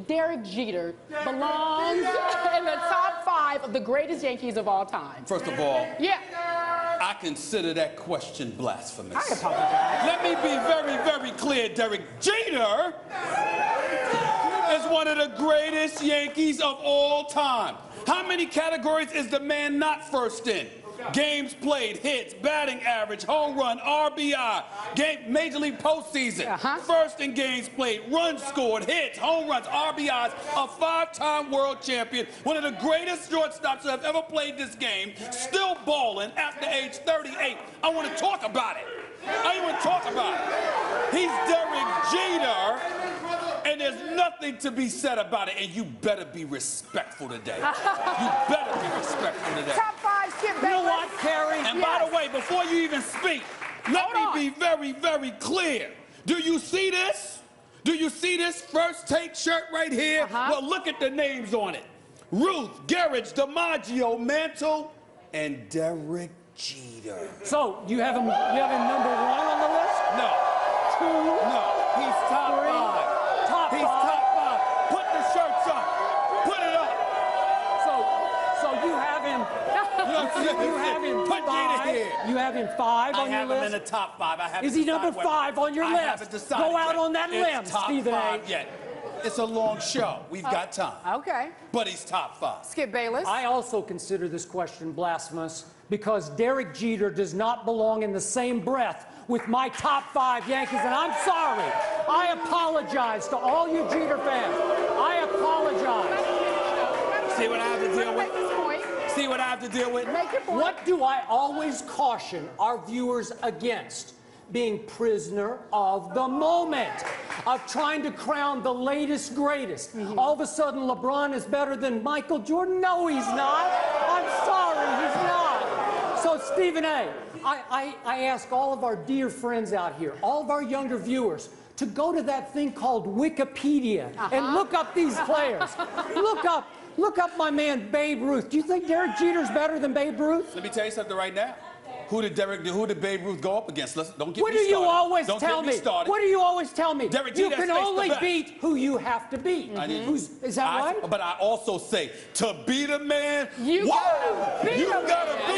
Derek Jeter belongs in the top 5 of the greatest Yankees of all time? First of all, yeah, I consider that question blasphemous. I apologize. Let me be very, very clear. Derek Jeter is one of the greatest Yankees of all time. How many categories is the man not first in? Games played, hits, batting average, home run, RBI, Major League postseason, first in games played, runs scored, hits, home runs, RBIs, a 5-time world champion, one of the greatest shortstops that have ever played this game, still balling after age 38. I want to talk about it. I want to talk about it. He's Derek Jeter, and there's nothing to be said about it, and you better be respectful today. You better be respectful today. Top 5, Skip Bayless. You know what, Carrie? And by the way, before you even speak, let me be very, very clear. Do you see this? Do you see this first take shirt right here? Well, look at the names on it. Ruth, Garrett, DiMaggio, Mantle, and Derek Jeter. So you have him number 1 on the list? No. 2? No. He's top 3? 5. Top He's 5. top 5. Put the shirts up. Put it up. So you have him. You have him Put 5. Jeter here. You have him 5 on your list. I have him in the top 5. Is he number 5 on your list? Go out on that limb, Stephen A. Yet. It's a long show. We've got time. Okay. But he's top 5. Skip Bayless. I also consider this question blasphemous because Derek Jeter does not belong in the same breath with my top 5 Yankees, and I'm sorry. I apologize to all you Jeter fans. I apologize. See what I have to deal with? See what I have to deal with? Make your point. What do I always caution our viewers against? Being prisoner of the moment, of trying to crown the latest greatest. All of a sudden, LeBron is better than Michael Jordan. No, he's not. I'm sorry, he's not. So, Stephen A., I ask all of our dear friends out here, all of our younger viewers, to go to that thing called Wikipedia and look up these players. Look up my man Babe Ruth. Do you think Derek Jeter's better than Babe Ruth? Let me tell you something right now. Who did Babe Ruth go up against? Don't get what me do started. you always Don't tell get me? me started. What do you always tell me? Derek You Jeter can only beat who you have to beat. Is that right? But I also say, to beat a man, You gotta beat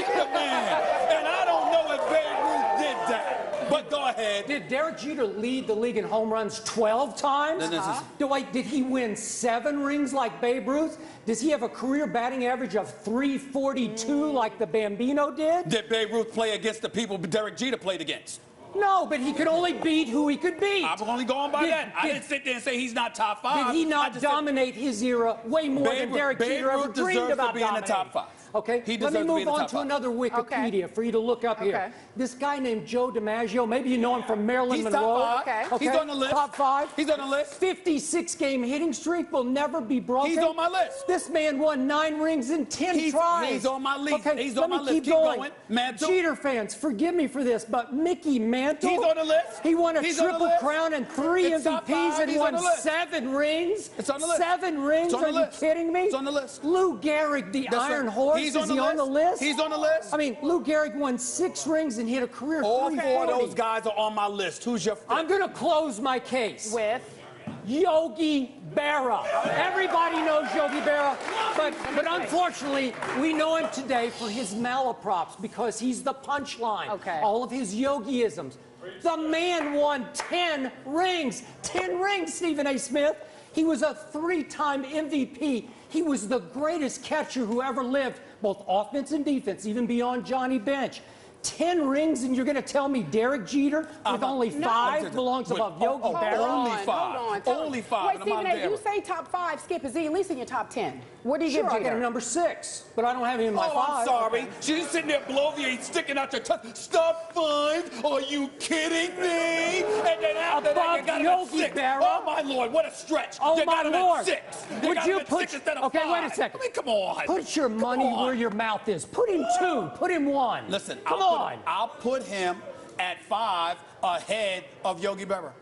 the man. And I don't know if Babe Ruth did that. But go ahead. Did Derek Jeter lead the league in home runs 12 times? Did he win 7 rings like Babe Ruth? Does he have a career batting average of 342 like the Bambino did? Did Babe Ruth play against the people Derek Jeter played against? No, but he could only beat who he could beat. I'm only going by that. I didn't sit there and say he's not top 5. Did he not dominate his era way more than Derek Jeter ever dreamed about being in the top 5. Okay, let me move on to another Wikipedia for you to look up here. This guy named Joe DiMaggio, maybe you know him from Marilyn Monroe. He's on the list. Top 5. He's on the list. 56-game hitting streak will never be broken. He's on my list. This man won 9 rings in 10 tries. He's on my list. Okay, he's on my list. Keep going. Mantle. Jeter fans, forgive me for this, but Mickey Mantle. He's on the list. He won a triple crown and 3 MVPs and won 7 rings. It's on the list. 7 rings? Are you kidding me? It's on the list. Lou Gehrig, the Iron Horse, is he on the list? He's on the list. I mean, Lou Gehrig won 6 rings and hit a career All 340. 4 of those guys are on my list. Who's your 5th? I'm going to close my case with Yogi Berra. Everybody knows Yogi Berra, but unfortunately, we know him today for his malaprops because he's the punchline. All of his Yogiisms. The man won 10 rings. 10 rings, Stephen A. Smith. He was a 3-time MVP. He was the greatest catcher who ever lived, both offense and defense, even beyond Johnny Bench. 10 rings, and you're going to tell me Derek Jeter with only 5 belongs above Yogi Berra? Only 5. Only 5. Wait, Stephen A., you say top 5. Skip, is he at least in your top 10? What do you give Jeter? I got him number 6, but I don't have him in my 5. I'm sorry. She's sitting there bloviating, sticking out your tongue. Stop 5? Are you kidding me? And then after that, you got him at 6. Oh, my Lord, what a stretch. Oh, you my got him Lord. at 6. Would you put... 6 instead of okay, 5. wait a second. I mean, come on. Put your money where your mouth is. Put him 2. Put him 1. Listen, come on. I'll put him at 5 ahead of Yogi Berra.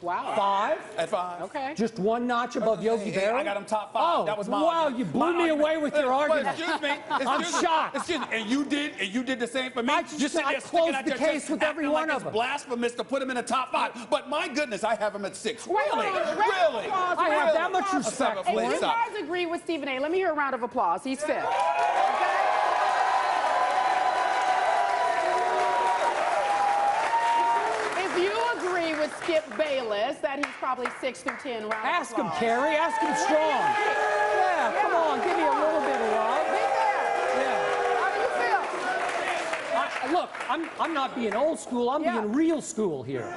Wow. 5? At 5. Okay. Just one notch above Yogi Hey, Berra? I got him top 5. Oh, That was my wow, argument. you blew My me argument. away with your argument. Excuse me. I'm shocked. Excuse me. And you did the same for me. I You just- sit I there sticking closed out the your case chest, with every acting one like of them. it's blasphemous to put him in the top 5. But my goodness, I have him at 6. Wait, Really? hold on. Really? I have that much respect Stop it, for If please. you him. Stop. guys agree with Stephen A., let me hear a round of applause. He's 5th. Okay? If you agree with Skip Bayless that he's probably 6 through 10, round of Ask him, applause. Carrie. Ask him strong. Yeah, come on. Give me a little bit of love. Be fair. Yeah. How do you feel? Look, I'm not being old school. I'm Yeah. being real school here.